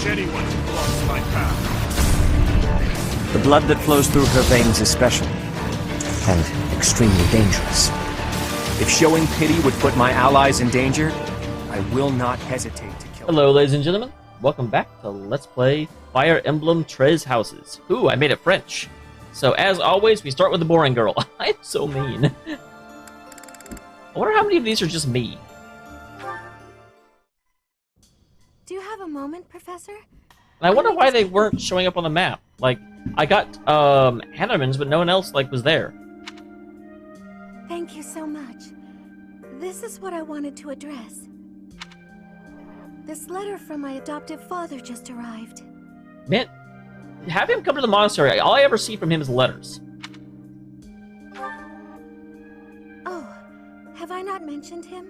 punish anyone who blocks my path. The blood that flows through her veins is special, and extremely dangerous. If showing pity would put my allies in danger, I will not hesitate to kill them. Hello, ladies and gentlemen. Welcome back to Let's Play Fire Emblem Tres Houses. Ooh, I made it French. So, as always, we start with the boring girl. I'm so mean. I wonder how many of these are just me. Do you have a moment, Professor? And I wonder why they weren't showing up on the map. Like, I got Hanneman's, but no one else was there. Thank you so much. This is what I wanted to address. This letter from my adoptive father just arrived. Man, have him come to the monastery. All I ever see from him is letters. Oh, have I not mentioned him?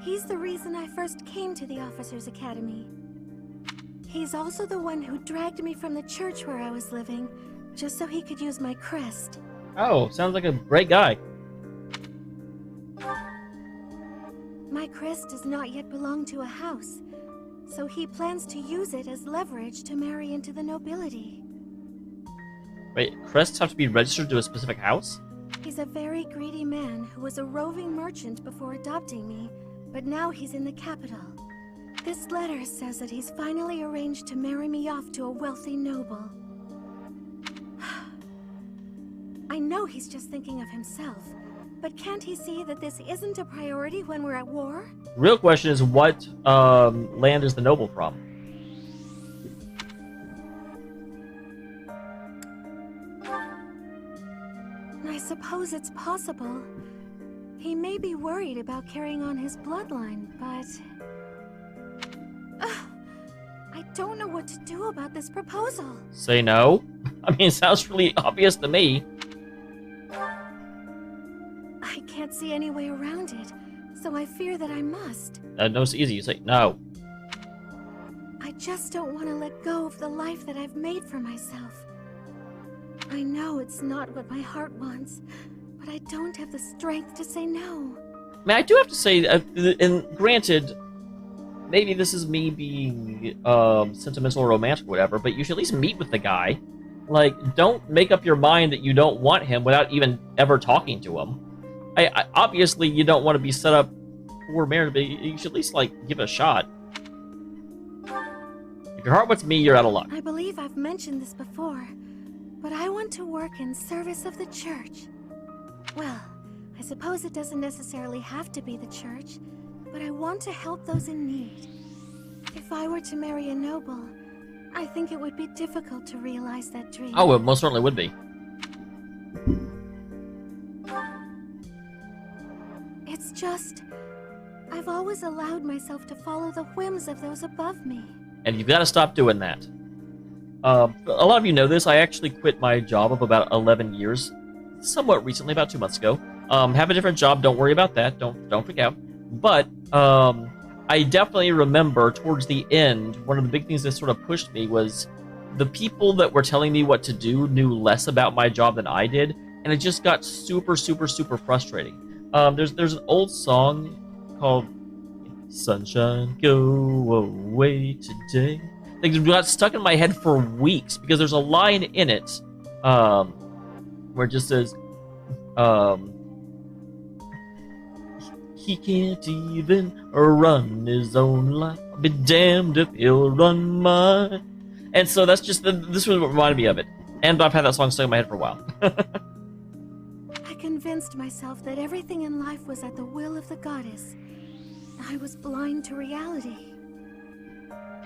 He's the reason I first came to the Officers' Academy. He's also the one who dragged me from the church where I was living, just so he could use my crest. Oh, sounds like a great guy. My crest does not yet belong to a house, so he plans to use it as leverage to marry into the nobility. Wait, crests have to be registered to a specific house? He's a very greedy man who was a roving merchant before adopting me, but now he's in the capital. This letter says that he's finally arranged to marry me off to a wealthy noble. I know he's just thinking of himself, but can't he see that this isn't a priority when we're at war? Real question is, what land is the noble from? I suppose it's possible. He may be worried about carrying on his bloodline, but... I don't know what to do about this proposal. Say no? I mean, it sounds really obvious to me. I can't see any way around it, so I fear that I must. No, it's easy. You say no. I just don't want to let go of the life that I've made for myself. I know it's not what my heart wants, but I don't have the strength to say no. I mean, I do have to say, and granted, maybe this is me being sentimental or romantic or whatever, but you should at least meet with the guy. Like, don't make up your mind that you don't want him without even ever talking to him. I obviously, you don't want to be set up for marriage, but you should at least, like, give it a shot. If your heart wants me, you're out of luck. I believe I've mentioned this before, but I want to work in service of the church. Well, I suppose it doesn't necessarily have to be the church, but I want to help those in need. If I were to marry a noble, I think it would be difficult to realize that dream. Oh, it most certainly would be. It's just, I've always allowed myself to follow the whims of those above me. And you've got to stop doing that. A lot of you know this. I actually quit my job of about 11 years, somewhat recently, about 2 months ago. Have a different job. Don't worry about that. Don't freak out. But I definitely remember towards the end, one of the big things that sort of pushed me was the people that were telling me what to do knew less about my job than I did, and it just got super, super, super frustrating. There's an old song called "Sunshine Go Away Today." It got stuck in my head for weeks because there's a line in it where it just says, he can't even run his own life. I'll be damned if he'll run mine. And so that's just, this was what reminded me of it. And I've had that song stuck in my head for a while. I convinced myself that everything in life was at the will of the goddess. I was blind to reality.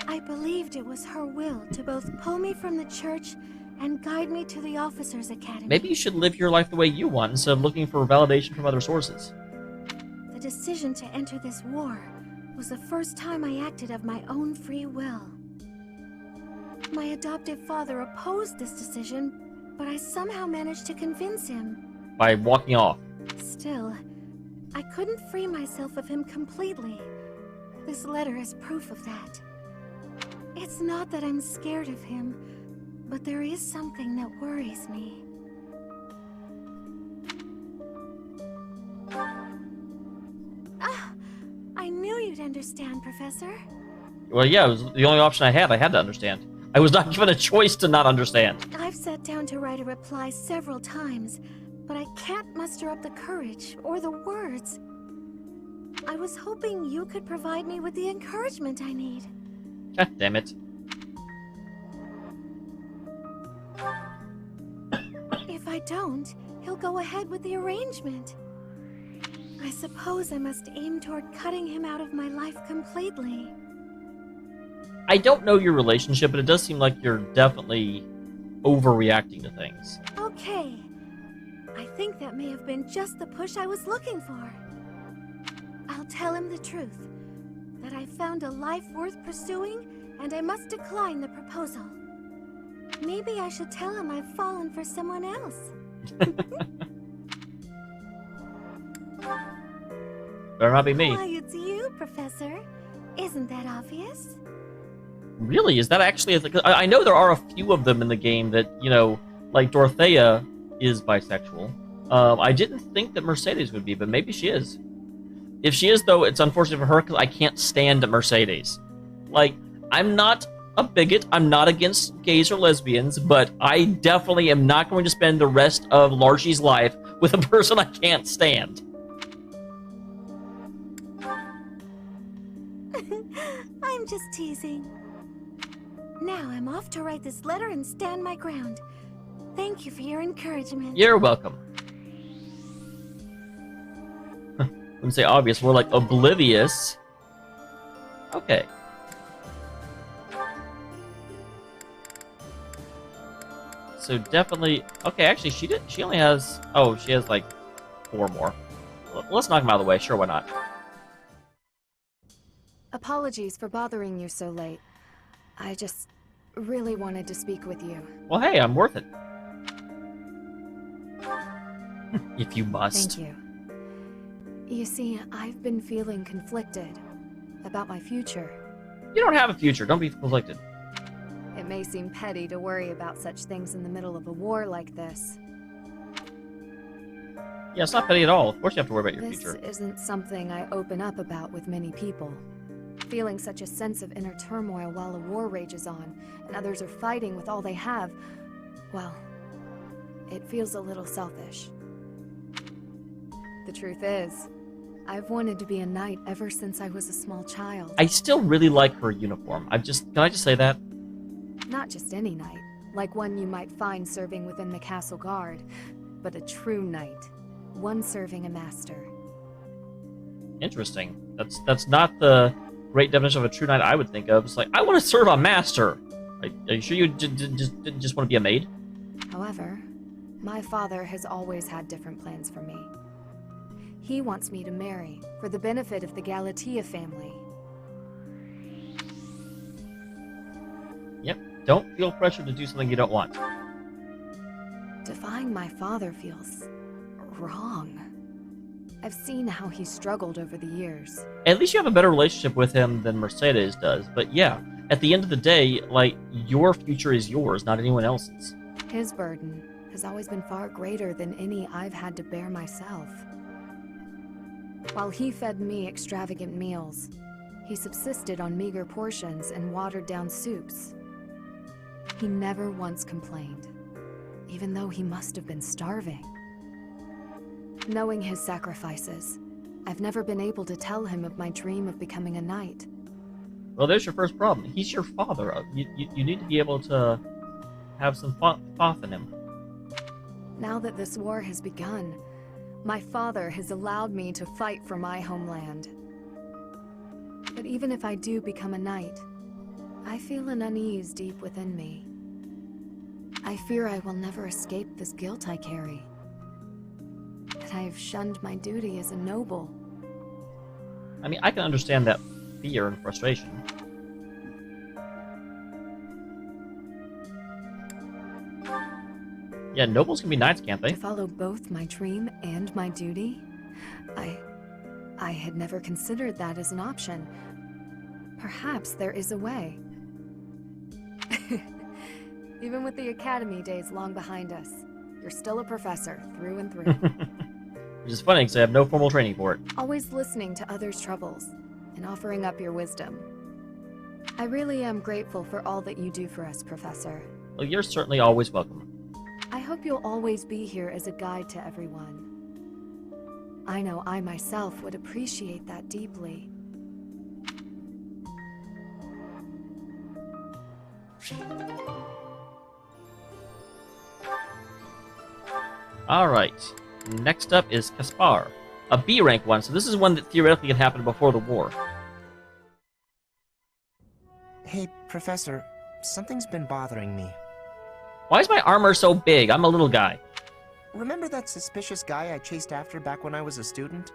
I believed it was her will to both pull me from the church and guide me to the Officers' Academy. Maybe you should live your life the way you want instead of looking for validation from other sources. The decision to enter this war was the first time I acted of my own free will. My adoptive father opposed this decision, but I somehow managed to convince him. By walking off. Still, I couldn't free myself of him completely. This letter is proof of that. It's not that I'm scared of him, but there is something that worries me. I knew you'd understand, Professor. Well, yeah, it was the only option I had. I had to understand. I was not given a choice to not understand. I've sat down to write a reply several times, but I can't muster up the courage or the words. I was hoping you could provide me with the encouragement I need. God damn it. If I don't, he'll go ahead with the arrangement. I suppose I must aim toward cutting him out of my life completely. I don't know your relationship, but it does seem like you're definitely overreacting to things. Okay. I think that may have been just the push I was looking for. I'll tell him the truth. That I found a life worth pursuing, and I must decline the proposal. Maybe I should tell him I've fallen for someone else. Better not be me. Why, it's you, Professor. Isn't that obvious? Really? Is that actually... I know there are a few of them in the game that, you know, like Dorothea is bisexual. I didn't think that Mercedes would be, but maybe she is. If she is, though, it's unfortunate for her because I can't stand Mercedes. Like, I'm not a bigot, I'm not against gays or lesbians, but I definitely am not going to spend the rest of Largy's life with a person I can't stand. I'm just teasing. Now I'm off to write this letter and stand my ground. Thank you for your encouragement. You're welcome. Wouldn't say obvious, more like oblivious. Okay. So definitely... Okay, actually, she only has... Oh, she has, like, 4 more. Let's knock them out of the way. Sure, why not? Apologies for bothering you so late. I just really wanted to speak with you. Well, hey, I'm worth it. If you must. Thank you. You see, I've been feeling conflicted about my future. You don't have a future. Don't be conflicted. It may seem petty to worry about such things in the middle of a war like this. Yeah, it's not petty at all. Of course you have to worry about your This future. isn't something I open up about with many people. Feeling such a sense of inner turmoil while a war rages on, and others are fighting with all they have, well, it feels a little selfish. The truth is, I've wanted to be a knight ever since I was a small child. I still really like her uniform. Can I just say that? Not just any knight, like one you might find serving within the castle guard, but a true knight, one serving a master. Interesting. That's not the great definition of a true knight I would think of. It's like, I want to serve a master. Are you sure you just want to be a maid? However, my father has always had different plans for me. He wants me to marry for the benefit of the Galatea family. Yep. Don't feel pressure to do something you don't want. Defying my father feels wrong. I've seen how he struggled over the years. At least you have a better relationship with him than Mercedes does. But yeah, at the end of the day, like, your future is yours, not anyone else's. His burden has always been far greater than any I've had to bear myself. While he fed me extravagant meals, he subsisted on meager portions and watered-down soups. He never once complained, even though he must have been starving. Knowing his sacrifices, I've never been able to tell him of my dream of becoming a knight. Well, there's your first problem. He's your father. You need to be able to have some faith in him. Now that this war has begun, my father has allowed me to fight for my homeland. But even if I do become a knight, I feel an unease deep within me. I fear I will never escape this guilt I carry. That I have shunned my duty as a noble. I mean, I can understand that fear and frustration. Yeah, nobles can be knights, can't they? To follow both my dream and my duty? I had never considered that as an option. Perhaps there is a way. Even with the academy days long behind us, you're still a professor, through and through. Which is funny, because I have no formal training for it. Always listening to others' troubles, and offering up your wisdom. I really am grateful for all that you do for us, Professor. Well, you're certainly always welcome. I hope you'll always be here as a guide to everyone. I know I myself would appreciate that deeply. Alright. Next up is Caspar. A B rank one, so this is one that theoretically had happened before the war. Hey, Professor, something's been bothering me. Why is my armor so big? I'm a little guy. Remember that suspicious guy I chased after back when I was a student?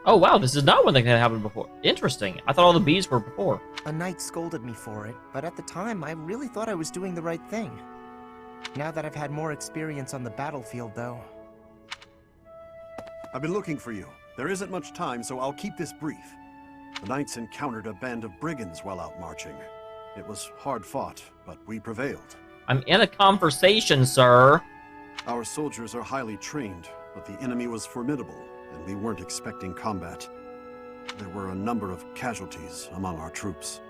Oh wow, this is not one that had happened before. Interesting. I thought all the Bs were before. A knight scolded me for it, but at the time I really thought I was doing the right thing. Now that I've had more experience on the battlefield, though... I've been looking for you. There isn't much time, so I'll keep this brief. The knights encountered a band of brigands while out marching. It was hard fought, but we prevailed. I'm in a conversation, sir. Our soldiers are highly trained, but the enemy was formidable, and we weren't expecting combat. There were a number of casualties among our troops.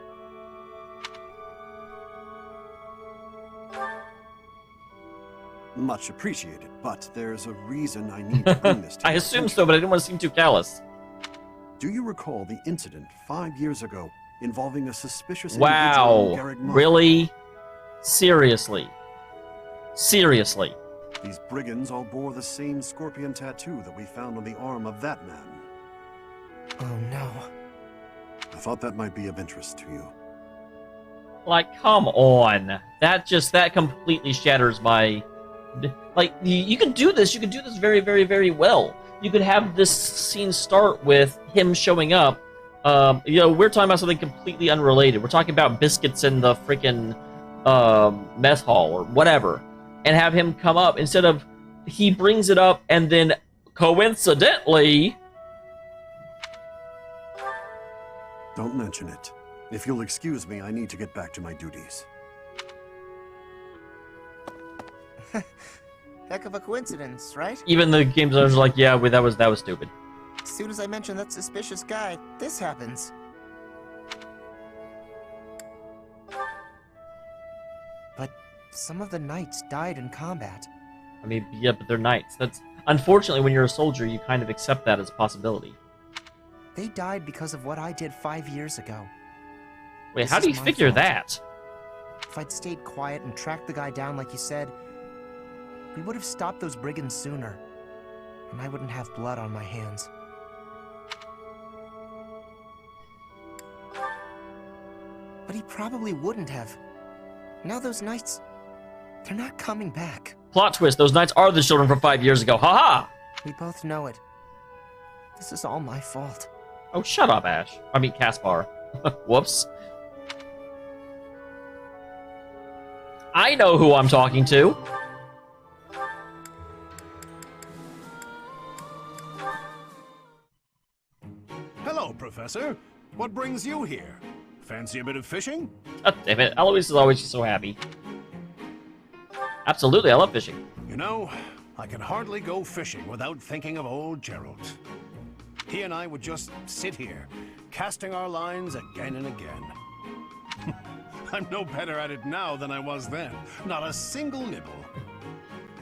Much appreciated, but there's a reason I need to bring this to I your assume attention. so, but I didn't want to seem too callous. Do you recall the incident 5 years ago involving a suspicious Wow. individual in Garreg Mine? Really? Seriously? Seriously? These brigands all bore the same scorpion tattoo that we found on the arm of that man. Oh no. I thought that might be of interest to you. Like, come on. That completely shatters my... Like, you could do this. You could do this very, very, very well. You could have this scene start with him showing up. We're talking about something completely unrelated. We're talking about biscuits in the freaking mess hall or whatever. And have him come up instead of he brings it up and then coincidentally... Don't mention it. If you'll excuse me, I need to get back to my duties. Heck of a coincidence, right? Even the game designers are like, yeah, well, that was stupid. As soon as I mention that suspicious guy, this happens. But some of the knights died in combat. I mean, yeah, but they're knights. That's unfortunately, when you're a soldier, you kind of accept that as a possibility. They died because of what I did 5 years ago. Wait, This how do is you my figure fault. that? If I'd stayed quiet and tracked the guy down like you said, we would have stopped those brigands sooner. And I wouldn't have blood on my hands. But he probably wouldn't have. Now those knights, they're not coming back. Plot twist: those knights are the children from 5 years ago. Haha! We both know it. This is all my fault. Oh, shut up, Ash. I mean, Caspar. Whoops. I know who I'm talking to. Hello, Professor. What brings you here? Fancy a bit of fishing? God damn it. Eloise is always so happy. Absolutely, I love fishing. You know, I can hardly go fishing without thinking of old Gerald. He and I would just sit here, casting our lines again and again. I'm no better at it now than I was then. Not a single nibble.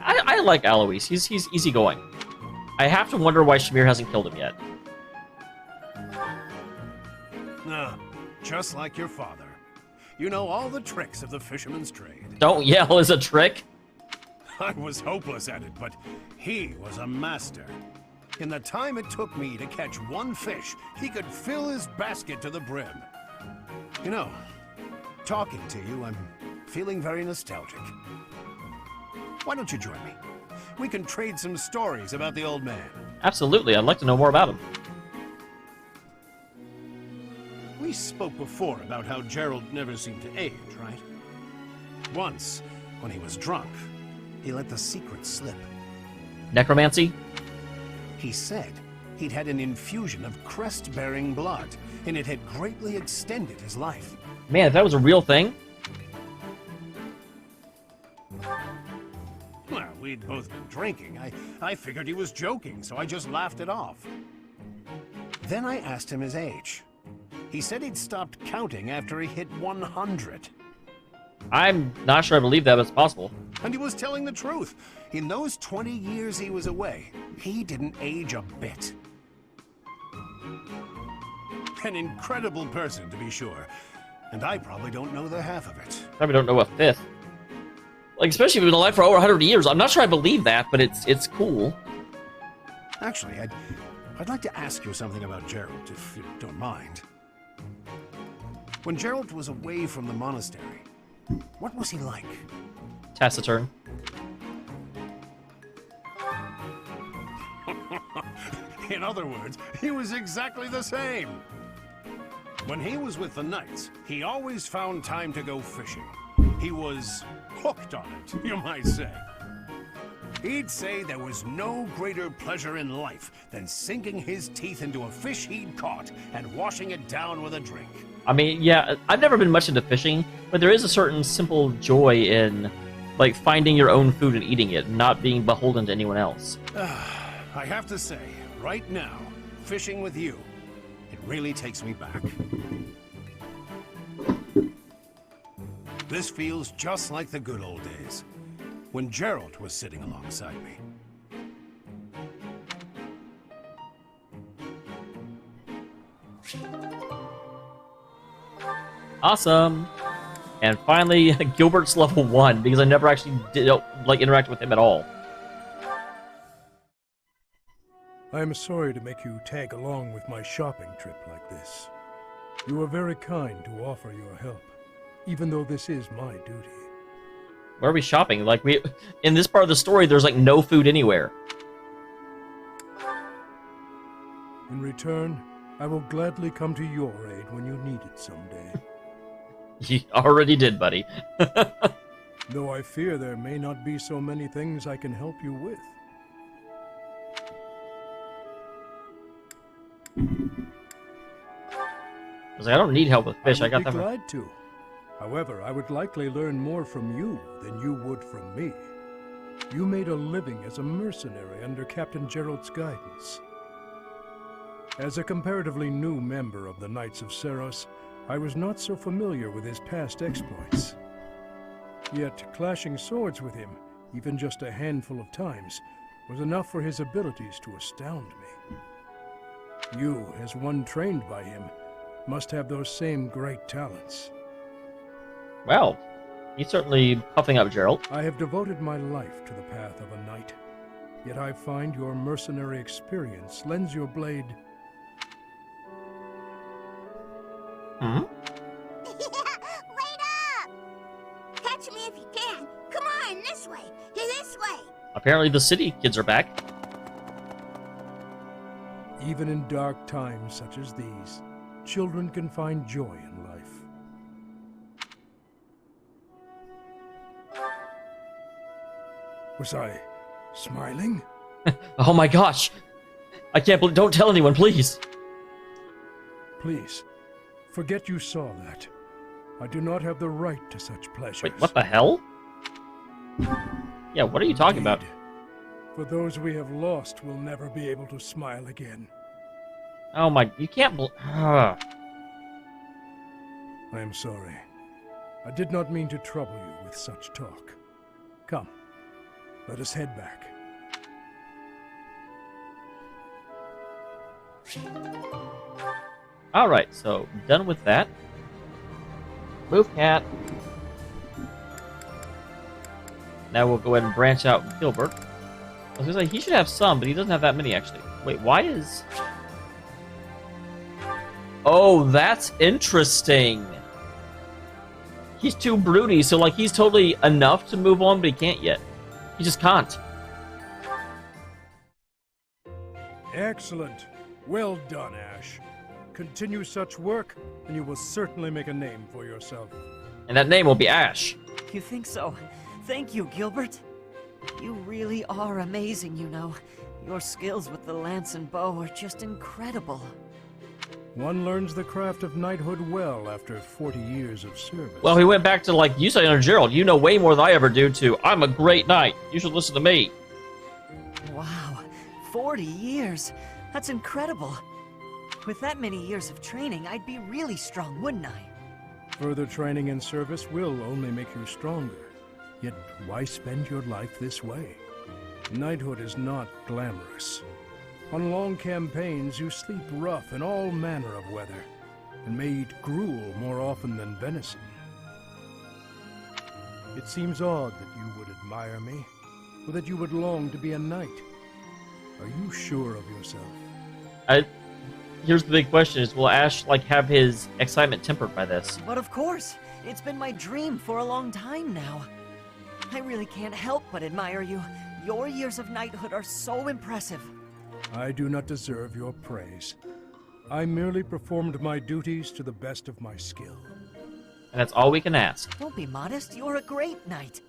I like Alois. He's easygoing. I have to wonder why Shamir hasn't killed him yet. Ah, just like your father. You know all the tricks of the fisherman's trade. Don't yell is a trick. I was hopeless at it, but he was a master. In the time it took me to catch one fish, he could fill his basket to the brim. You know, talking to you, I'm feeling very nostalgic. Why don't you join me? We can trade some stories about the old man. Absolutely, I'd like to know more about him. We spoke before about how Gerald never seemed to age, right? Once, when he was drunk, he let the secret slip. Necromancy? He said he'd had an infusion of crest-bearing blood, and it had greatly extended his life. Man, if that was a real thing. Well, we'd both been drinking. I figured he was joking, so I just laughed it off. Then I asked him his age. He said he'd stopped counting after he hit 100. I'm not sure I believe that, but it's possible. And he was telling the truth. In those 20 years he was away, he didn't age a bit. An incredible person, to be sure. And I probably don't know the half of it. Probably don't know a fifth. Like, especially if you've been alive for over 100 years. I'm not sure I believe that, but it's cool. Actually, I'd like to ask you something about Gerald, if you don't mind. When Gerald was away from the monastery, what was he like? Taciturn. In other words, he was exactly the same. When he was with the Knights, he always found time to go fishing. He was hooked on it, you might say. He'd say there was no greater pleasure in life than sinking his teeth into a fish he'd caught and washing it down with a drink. I mean, yeah, I've never been much into fishing, but there is a certain simple joy in, like, finding your own food and eating it, not being beholden to anyone else. I have to say, right now, fishing with you, it really takes me back. This feels just like the good old days, when Gerald was sitting alongside me. Awesome! And finally, Gilbert's level 1, because I never actually did, like, interact with him at all. I am sorry to make you tag along with my shopping trip like this. You are very kind to offer your help, even though this is my duty. Where are we shopping? Like, in this part of the story, there's, like, no food anywhere. In return, I will gladly come to your aid when you need it someday. You already did, buddy. Though I fear there may not be so many things I can help you with. I was like, I don't need help with fish. I got that. I would be glad to. However, I would likely learn more from you than you would from me. You made a living as a mercenary under Captain Gerald's guidance. As a comparatively new member of the Knights of Seros, I was not so familiar with his past exploits. Yet, clashing swords with him, even just a handful of times, was enough for his abilities to astound me. You, as one trained by him, must have those same great talents. Well, he's certainly puffing up Gerald. I have devoted my life to the path of a knight, yet I find your mercenary experience lends your blade... Hmm? Wait up! Catch me if you can. Come on, this way. This way. Apparently the city kids are back. Even in dark times such as these, children can find joy in life. Was I smiling? Oh my gosh! I can't believe- don't tell anyone, please! Please, forget you saw that. I do not have the right to such pleasures. Wait, what the hell? Yeah, what are you talking about? Indeed. For those we have lost will never be able to smile again. Oh my, you can't I am sorry. I did not mean to trouble you with such talk. Come, let us head back. Alright, so, done with that. Move, cat. Now we'll go ahead and branch out with Gilbert. I was gonna say, he should have some, but he doesn't have that many, actually. Wait, why is... Oh, that's interesting! He's too broody, so, like, he's totally enough to move on, but he can't yet. He just can't. Excellent. Well done, Ash. Continue such work, and you will certainly make a name for yourself. And that name will be Ash. You think so? Thank you, Gilbert. You really are amazing, you know. Your skills with the lance and bow are just incredible. One learns the craft of knighthood well after 40 years of service. Well, he went back to, like, you say under Gerald. You know way more than I ever do to, I'm a great knight. You should listen to me. Wow, 40 years. That's incredible. With that many years of training, I'd be really strong, wouldn't I? Further training and service will only make you stronger. Yet why spend your life this way? Knighthood is not glamorous. On long campaigns, you sleep rough in all manner of weather, and may eat gruel more often than venison. It seems odd that you would admire me, or that you would long to be a knight. Are you sure of yourself? Here's the big question: is will Ash like have his excitement tempered by this? But of course, it's been my dream for a long time now. I really can't help but admire you. Your years of knighthood are so impressive. I do not deserve your praise. I merely performed my duties to the best of my skill. And that's all we can ask. Don't be modest, you're a great knight.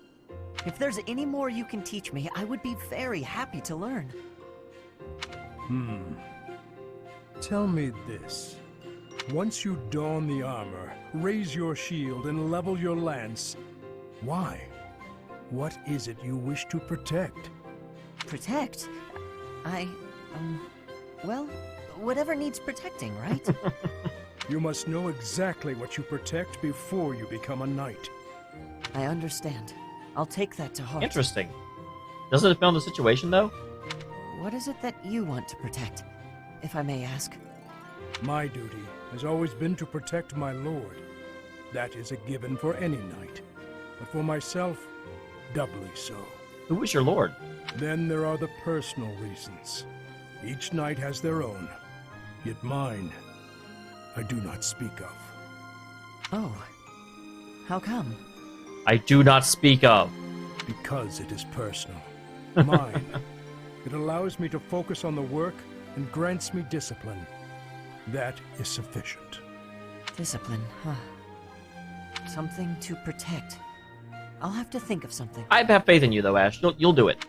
If there's any more you can teach me, I would be very happy to learn. Tell me this. Once you don the armor, raise your shield, and level your lance, why? What is it you wish to protect? Protect? Well, whatever needs protecting, right? You must know exactly what you protect before you become a knight. I understand. I'll take that to heart. Interesting. Doesn't it depend on the situation, though? What is it that you want to protect, if I may ask? My duty has always been to protect my lord. That is a given for any knight. But for myself, doubly so. Who is your lord? Then there are the personal reasons. Each knight has their own. Yet mine, I do not speak of. Oh. How come? I do not speak of. Because it is personal. Mine. It allows me to focus on the work and grants me discipline. That is sufficient. Discipline, huh? Something to protect. I'll have to think of something. I have faith in you, though, Ash. You'll do it.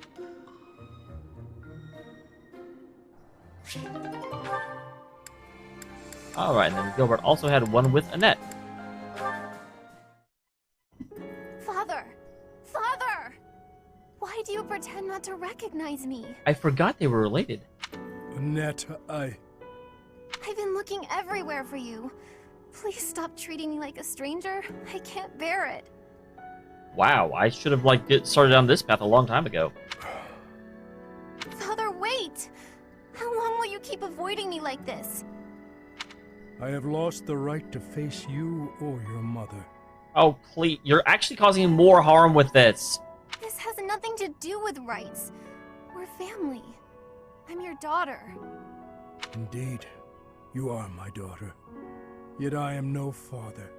Alright, and then Gilbert also had one with Annette. Father! Father! Why do you pretend not to recognize me? I forgot they were related. Annette, I've been looking everywhere for you. Please stop treating me like a stranger. I can't bear it. Wow, I should have, started down this path a long time ago. Father, wait! How long will you keep avoiding me like this? I have lost the right to face you or your mother. Oh, please. You're actually causing more harm with this. This has nothing to do with rights. We're family. I'm your daughter. Indeed, you are my daughter. Yet I am no father.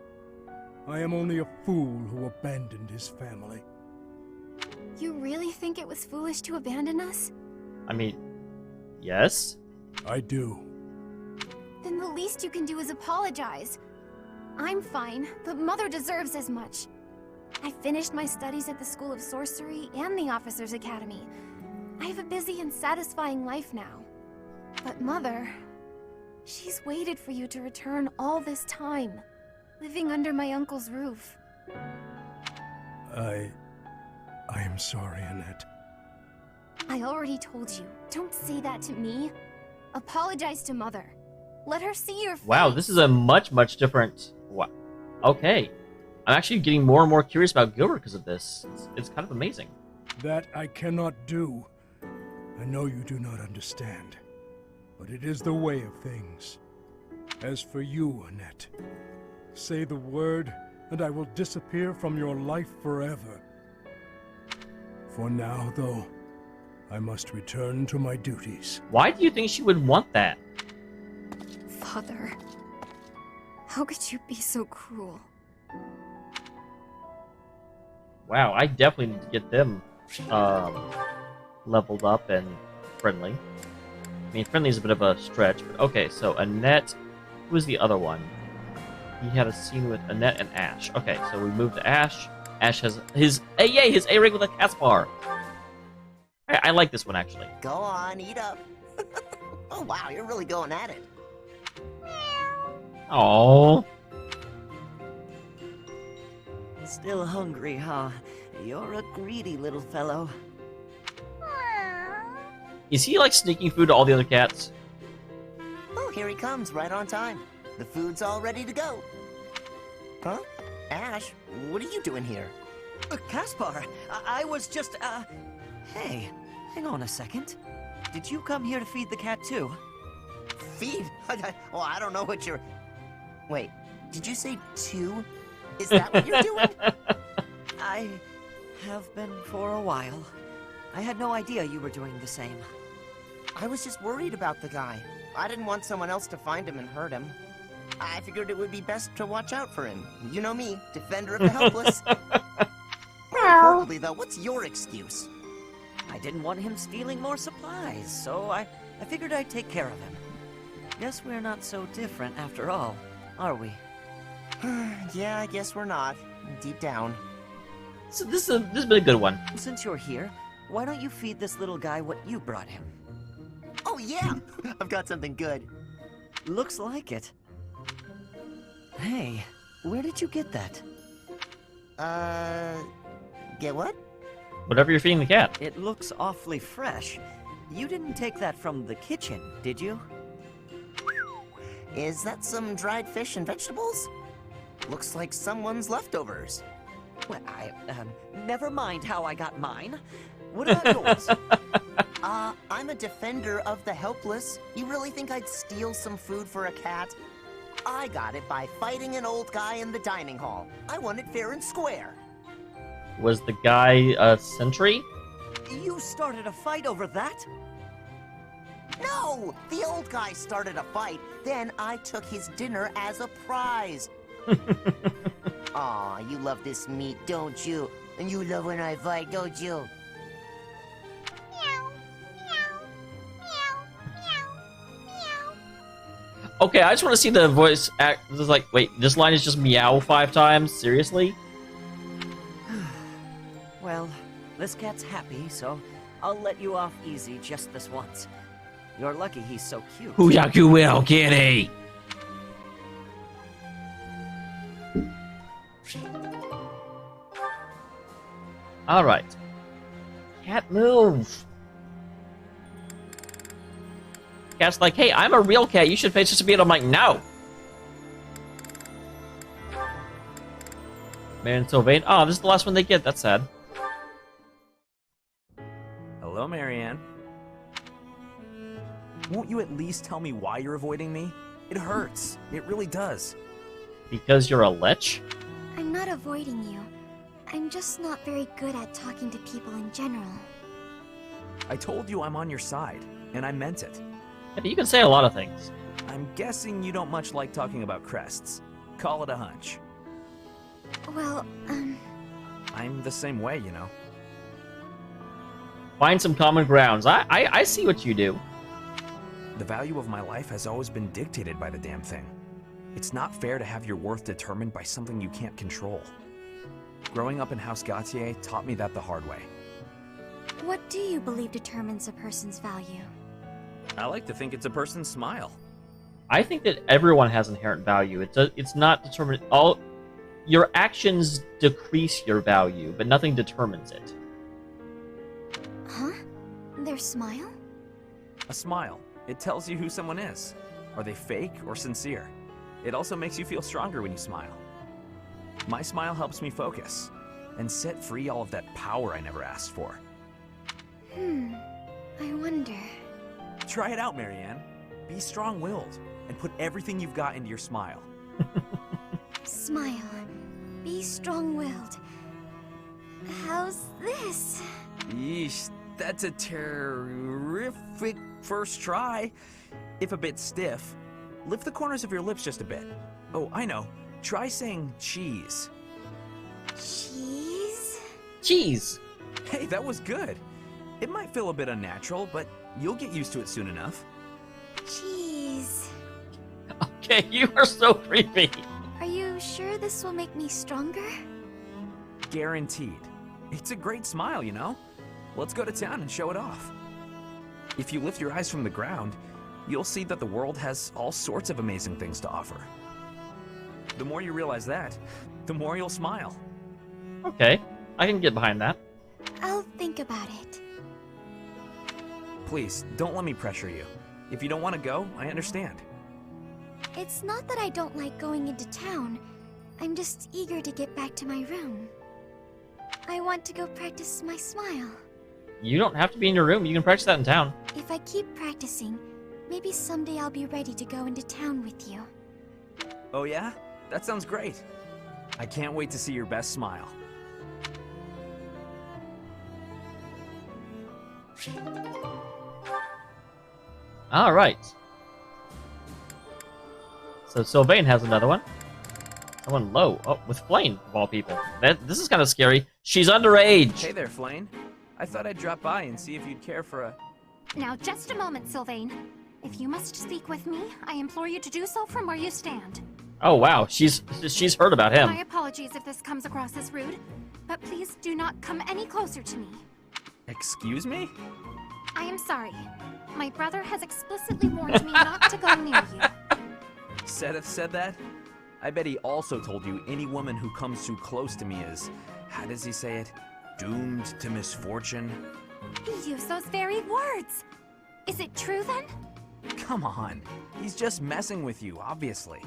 I am only a fool who abandoned his family. You really think it was foolish to abandon us? I mean, yes? I do. Then the least you can do is apologize. I'm fine, but Mother deserves as much. I finished my studies at the School of Sorcery and the Officers' Academy. I have a busy and satisfying life now. But Mother, she's waited for you to return all this time, living under my uncle's roof. I am sorry, Annette. I already told you, don't say that to me. Apologize to Mother. Let her see your face. Wow, this is a much, much different... Wow. Okay. I'm actually getting more and more curious about Gilbert because of this. It's kind of amazing. That I cannot do. I know you do not understand, but it is the way of things. As for you, Annette, say the word, and I will disappear from your life forever. For now, though, I must return to my duties. Why do you think she would want that? Father, how could you be so cruel? Wow, I definitely need to get them leveled up and friendly. I mean, friendly is a bit of a stretch, but okay, so Annette, who was the other one? He had a scene with Annette and Ash. Okay, so we moved to Ash. Ash has his A-ring with a Caspar. I like this one, actually. Go on, eat up. Oh, wow, you're really going at it. Aww. Still hungry, huh? You're a greedy little fellow. Is he, like, sneaking food to all the other cats? Oh, Here he comes, right on time. The food's all ready to go. Huh? Ash, what are you doing here? Caspar, I was just, Hey, hang on a second. Did you come here to feed the cat too? Feed? Well, I don't know what you're... Wait, did you say 2? Is that what you're doing? I have been for a while. I had no idea you were doing the same. I was just worried about the guy. I didn't want someone else to find him and hurt him. I figured it would be best to watch out for him. You know me, defender of the helpless. More importantly, though, what's your excuse? I didn't want him stealing more supplies, so I figured I'd take care of him. Guess we're not so different after all, are we? Yeah, I guess we're not. Deep down. So this has been a good one. Since you're here, why don't you feed this little guy what you brought him? Oh, yeah! I've got something good. Looks like it. Hey, where did you get that? Get what? Whatever you're feeding the cat. It looks awfully fresh. You didn't take that from the kitchen, did you? Is that some dried fish and vegetables? Looks like someone's leftovers. Well, never mind how I got mine. What about yours? I'm a defender of the helpless. You really think I'd steal some food for a cat? I got it by fighting an old guy in the dining hall. I won it fair and square. Was the guy a sentry? You started a fight over that? No! The old guy started a fight, then I took his dinner as a prize. Aw, you love this meat, don't you? And you love when I fight, don't you? Meow, meow, meow, meow, meow. Okay, I just want to see the voice act. This is like, wait, this line is just meow 5 times? Seriously? Well, this cat's happy, so I'll let you off easy just this once. You're lucky he's so cute. Huyaku will, kitty! Alright. Cat, move! Cat's like, hey, I'm a real cat, you should pay just a bit. I'm like, no! Man, so vain. Oh, this is the last one they get, that's sad. Hello, Marianne. Won't you at least tell me why you're avoiding me? It hurts. It really does. Because you're a lech? I'm not avoiding you. I'm just not very good at talking to people in general. I told you I'm on your side, and I meant it. Yeah, but you can say a lot of things. I'm guessing you don't much like talking about crests. Call it a hunch. Well, I'm the same way, you know. Find some common grounds. I see what you do. The value of my life has always been dictated by the damn thing. It's not fair to have your worth determined by something you can't control. Growing up in House Gautier taught me that the hard way. what do you believe determines a person's value? I like to think it's a person's smile. I think that everyone has inherent value. It's not determined. All your actions decrease your value, but nothing determines it. Huh? Their smile? A smile. It tells you who someone is. Are they fake or sincere? It also makes you feel stronger when you smile. My smile helps me focus and set free all of that power I never asked for. I wonder. Try it out, Marianne. Be strong-willed and put everything you've got into your smile. Smile. Be strong-willed. How's this? Yeesh, that's a terrific first try. If a bit stiff, lift the corners of your lips just a bit. Oh, I know. Try saying cheese. Cheese? Cheese. Hey, that was good. It might feel a bit unnatural, but you'll get used to it soon enough. Cheese. Okay, you are so creepy. Are you sure this will make me stronger? Guaranteed. It's a great smile, you know? Let's go to town and show it off. If you lift your eyes from the ground, you'll see that the world has all sorts of amazing things to offer. The more you realize that, the more you'll smile. Okay, I can get behind that. I'll think about it. Please, don't let me pressure you. If you don't want to go, I understand. It's not that I don't like going into town. I'm just eager to get back to my room. I want to go practice my smile. You don't have to be in your room. You can practice that in town. If I keep practicing, maybe someday I'll be ready to go into town with you. Oh yeah? That sounds great. I can't wait to see your best smile. All right. So Sylvain has another one. Someone low. Oh, with Flame, of all people. This is kind of scary. She's underage. Hey there, Flame. I thought I'd drop by and see if you'd care for a... Now, just a moment, Sylvain. If you must speak with me, I implore you to do so from where you stand. Oh, wow. She's heard about him. My apologies if this comes across as rude, but please do not come any closer to me. Excuse me? I am sorry. My brother has explicitly warned me not to go near you. Seth said that? I bet he also told you any woman who comes too close to me is, how does he say it? Doomed to misfortune? He used those very words. Is it true then? Come on. He's just messing with you, obviously.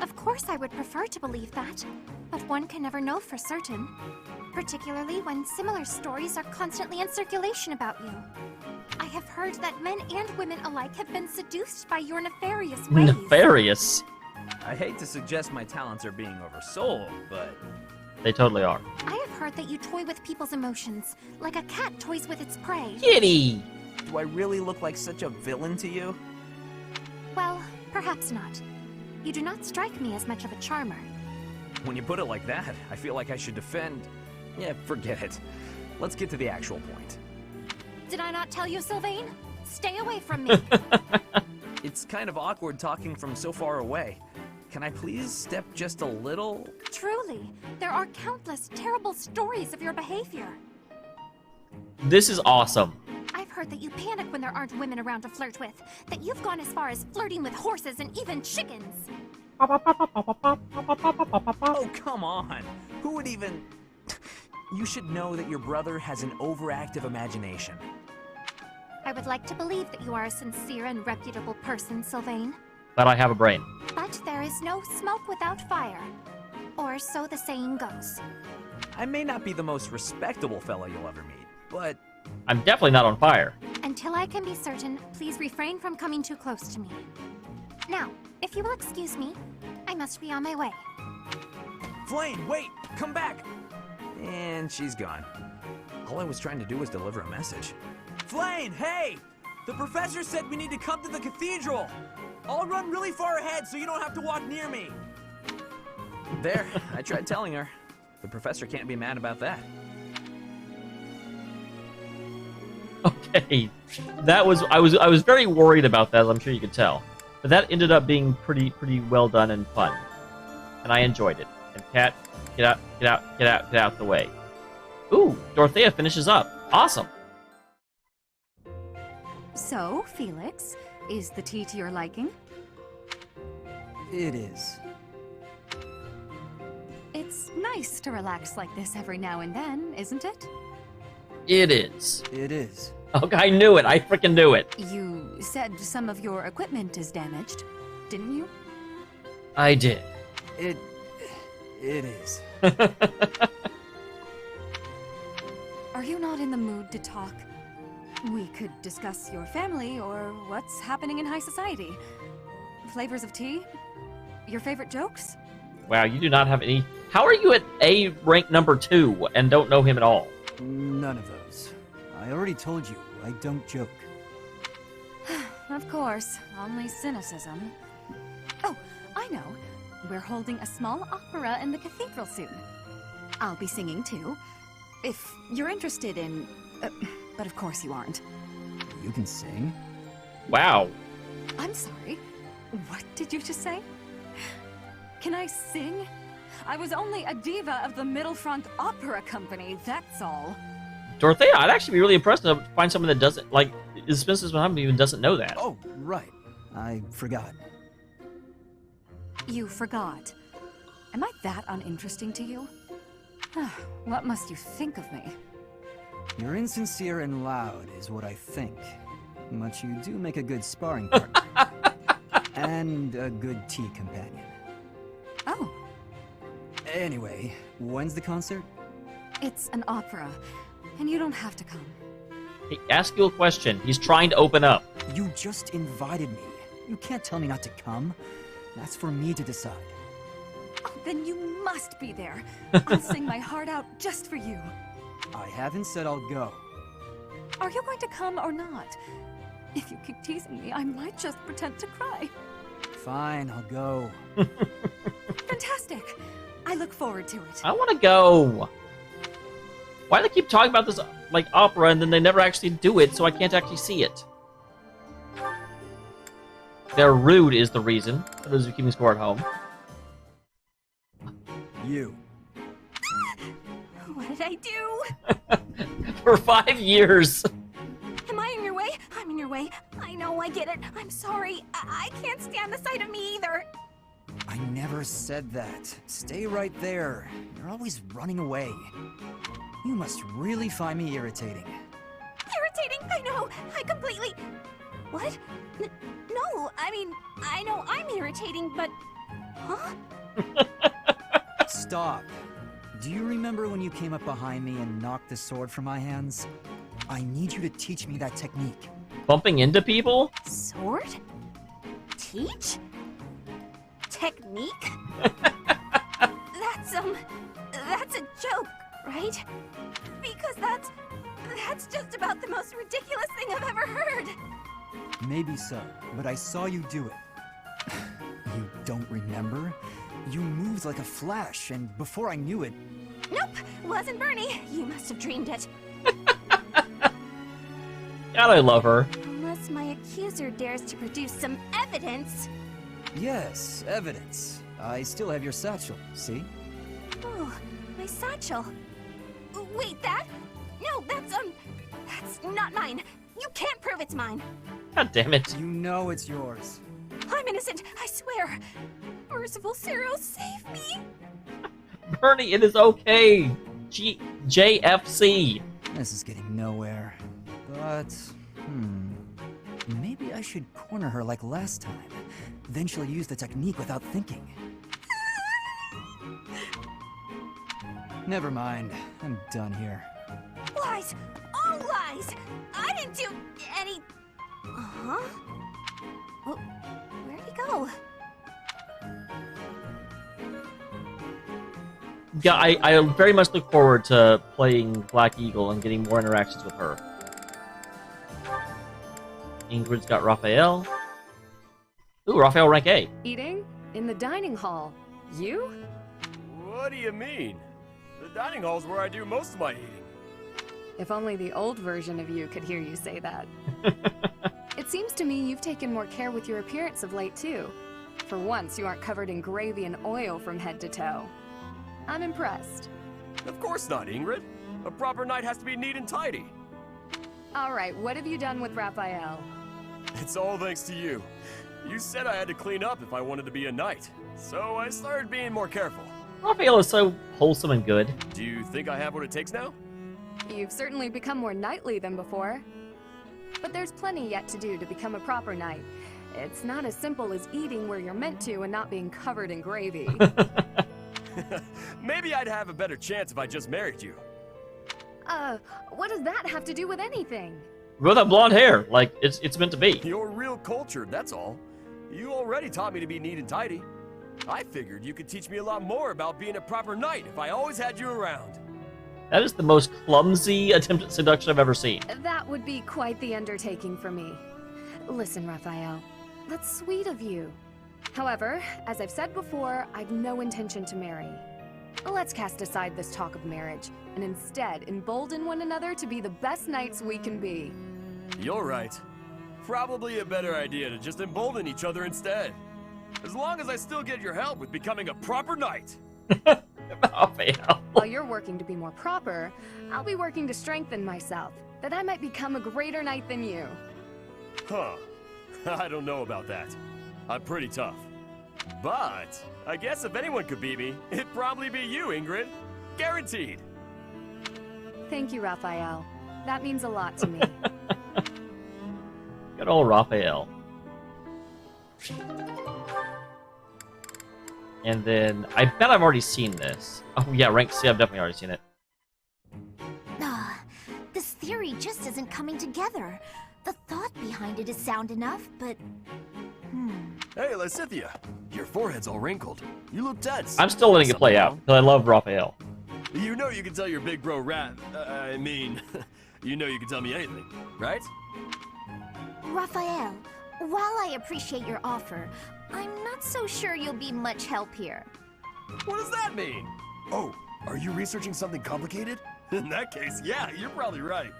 Of course I would prefer to believe that, but one can never know for certain. Particularly when similar stories are constantly in circulation about you. I have heard that men and women alike have been seduced by your nefarious ways. Nefarious? I hate to suggest my talents are being oversold, but... They totally are. I have heard that you toy with people's emotions, like a cat toys with its prey. Kitty! Do I really look like such a villain to you? Well, perhaps not. You do not strike me as much of a charmer. When you put it like that, I feel like I should defend... Yeah, forget it. Let's get to the actual point. Did I not tell you, Sylvain? Stay away from me. It's kind of awkward talking from so far away. Can I please step just a little? Truly, there are countless terrible stories of your behavior. This is awesome. I've heard that you panic when there aren't women around to flirt with, that you've gone as far as flirting with horses and even chickens. Oh, come on. Who would even... You should know that your brother has an overactive imagination. I would like to believe that you are a sincere and reputable person, Sylvain. But I have a brain. But there is no smoke without fire. Or so the saying goes. I may not be the most respectable fellow you'll ever meet, but... I'm definitely not on fire. Until I can be certain, please refrain from coming too close to me. Now, if you will excuse me, I must be on my way. Flame, wait! Come back! And she's gone. All I was trying to do was deliver a message. Flame, hey! The professor said we need to come to the cathedral! I'll run really far ahead so you don't have to walk near me! There, I tried telling her. The professor can't be mad about that. Okay, that was I was very worried about that, as I'm sure you could tell. But that ended up being pretty well done and fun. And I enjoyed it. And Cat, get out the way. Ooh, Dorothea finishes up. Awesome. So, Felix, is the tea to your liking? It is. It's nice to relax like this every now and then, isn't it? It is. It is. Okay, I knew it. I freaking knew it. You said some of your equipment is damaged, didn't you? I did. It is. Are you not in the mood to talk? We could discuss your family or what's happening in high society. Flavors of tea? Your favorite jokes? Wow, you do not have any... How are you at A rank number 2 and don't know him at all? None of those. I already told you, I don't joke. Of course, only cynicism. Oh, I know. We're holding a small opera in the cathedral soon. I'll be singing too. If you're interested in... but of course you aren't. You can sing? Wow. I'm sorry. What did you just say? Can I sing? I was only a diva of the Middle Front Opera Company, that's all. Dorothea, I'd actually be really impressed to find someone that doesn't, like, is Mrs. Muhammad even doesn't know that. Oh, right. I forgot. You forgot. Am I that uninteresting to you? What must you think of me? You're insincere and loud, is what I think. But you do make a good sparring partner. And a good tea companion. Oh, Anyway, when's the concert? it's an opera, and you don't have to come. He asked you a question. He's trying to open up. You just invited me. You can't tell me not to come. That's for me to decide. Oh, then you must be there. I'll sing my heart out just for you. I haven't said I'll go. Are you going to come or not? If you keep teasing me, I might just pretend to cry. Fine, I'll go. Fantastic. I look forward to it. I want to go. Why do they keep talking about this like opera and then they never actually do it, so I can't actually see it? They're rude is the reason. For those who are keeping score at home. You. What did I do? For 5 years. Am I in your way? I'm in your way. I know, I get it. I'm sorry. I can't stand the sight of me either. I never said that. Stay right there. You're always running away. You must really find me irritating. Irritating? I know. I completely... What? No, I mean, I know I'm irritating, but... Huh? Stop. Do you remember when you came up behind me and knocked the sword from my hands? I need you to teach me that technique. Bumping into people? Sword? Teach? Technique? That's a joke, right? Because that's just about the most ridiculous thing I've ever heard. Maybe so, but I saw you do it. You don't remember? You moved like a flash, and before I knew it... Nope, wasn't Bernie. You must have dreamed it. God, I love her. Unless my accuser dares to produce some evidence. Yes, evidence. I still have your satchel, see? Oh, my satchel. Wait, that? No, that's not mine. You can't prove it's mine. God damn it. You know it's yours. I'm innocent, I swear. Merciful Cyril, save me. Bernie, it is okay. JFC. This is getting nowhere. But, maybe I should corner her like last time. Then she'll use the technique without thinking. Never mind. I'm done here. Lies! All lies! I didn't do any... Uh-huh? Oh, where'd he go? Yeah, I very much look forward to playing Black Eagle and getting more interactions with her. Ingrid's got Raphael. Ooh, Raphael rank A. Eating? In the dining hall. You? What do you mean? The dining hall's where I do most of my eating. If only the old version of you could hear you say that. It seems to me you've taken more care with your appearance of late, too. For once, you aren't covered in gravy and oil from head to toe. I'm impressed. Of course not, Ingrid. A proper knight has to be neat and tidy. All right, what have you done with Raphael? It's all thanks to you. You said I had to clean up if I wanted to be a knight, so I started being more careful. Raphael is so wholesome and good. Do you think I have what it takes now? You've certainly become more knightly than before. But there's plenty yet to do to become a proper knight. It's not as simple as eating where you're meant to and not being covered in gravy. Maybe I'd have a better chance if I just married you. What does that have to do with anything? With that blonde hair, like it's meant to be. You're real cultured, that's all. You already taught me to be neat and tidy. I figured you could teach me a lot more about being a proper knight if I always had you around. That is the most clumsy attempt at seduction I've ever seen. That would be quite the undertaking for me. Listen, Raphael, that's sweet of you. However, as I've said before, I've no intention to marry. Let's cast aside this talk of marriage, and instead embolden one another to be the best knights we can be. You're right. Probably a better idea to just embolden each other instead. As long as I still get your help with becoming a proper knight. While you're working to be more proper, I'll be working to strengthen myself, that I might become a greater knight than you. Huh. I don't know about that. I'm pretty tough. But I guess if anyone could beat me, it'd probably be you, Ingrid. Guaranteed. Thank you, Raphael. That means a lot to me. Good old Raphael. And then, I bet I've already seen this. Oh yeah, rank C, I've definitely already seen it. This theory just isn't coming together. The thought behind it is sound enough, but... Hey, Lysithea, your forehead's all wrinkled. You look tense. I'm still letting it play out, because I love Raphael. You know you can tell your big bro I mean, you know you can tell me anything, right? Raphael, while I appreciate your offer, I'm not so sure you'll be much help here. What does that mean? Oh, are you researching something complicated? In that case, yeah, you're probably right.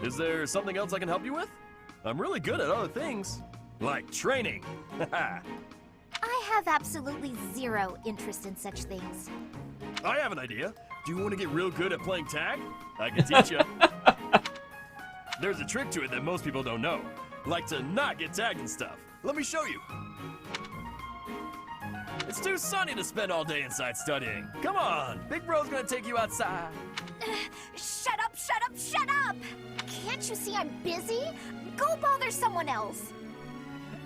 Is there something else I can help you with? I'm really good at other things, like training. I have absolutely zero interest in such things. I have an idea. Do you want to get real good at playing tag? I can teach you. There's a trick to it that most people don't know. Like to not get tagged and stuff. Let me show you. It's too sunny to spend all day inside studying. Come on, Big Bro's gonna take you outside. Shut up, shut up, shut up! Can't you see I'm busy? Go bother someone else.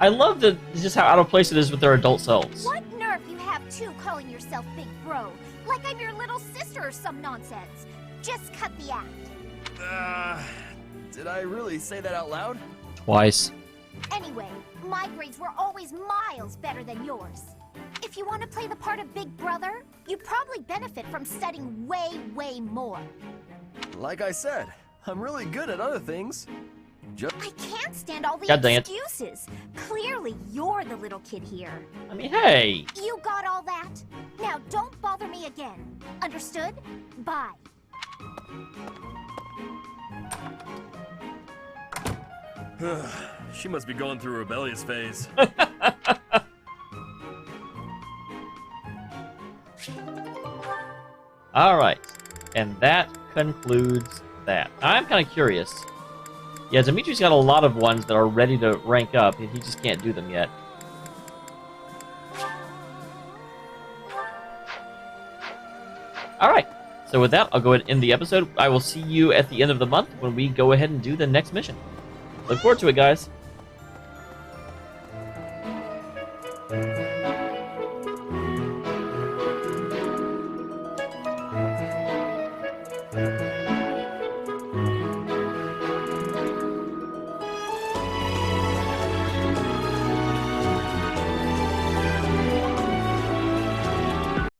I love just how out of place it is with their adult selves. What nerve you have too calling yourself Big Bro? Like I'm your little sister or some nonsense. Just cut the act. Did I really say that out loud? Twice. Anyway, my grades were always miles better than yours. If you want to play the part of Big Brother, you probably benefit from studying way, way more. Like I said, I'm really good at other things. I can't stand all the God dang it. excuses. Clearly, you're the little kid here. I mean, hey. You got all that? Now don't bother me again. Understood? Bye. She must be going through a rebellious phase. Alright. And that concludes that. I'm kind of curious. Yeah, Dimitri's got a lot of ones that are ready to rank up, and he just can't do them yet. Alright, so with that, I'll go ahead and end the episode. I will see you at the end of the month when we go ahead and do the next mission. Look forward to it, guys. Bye.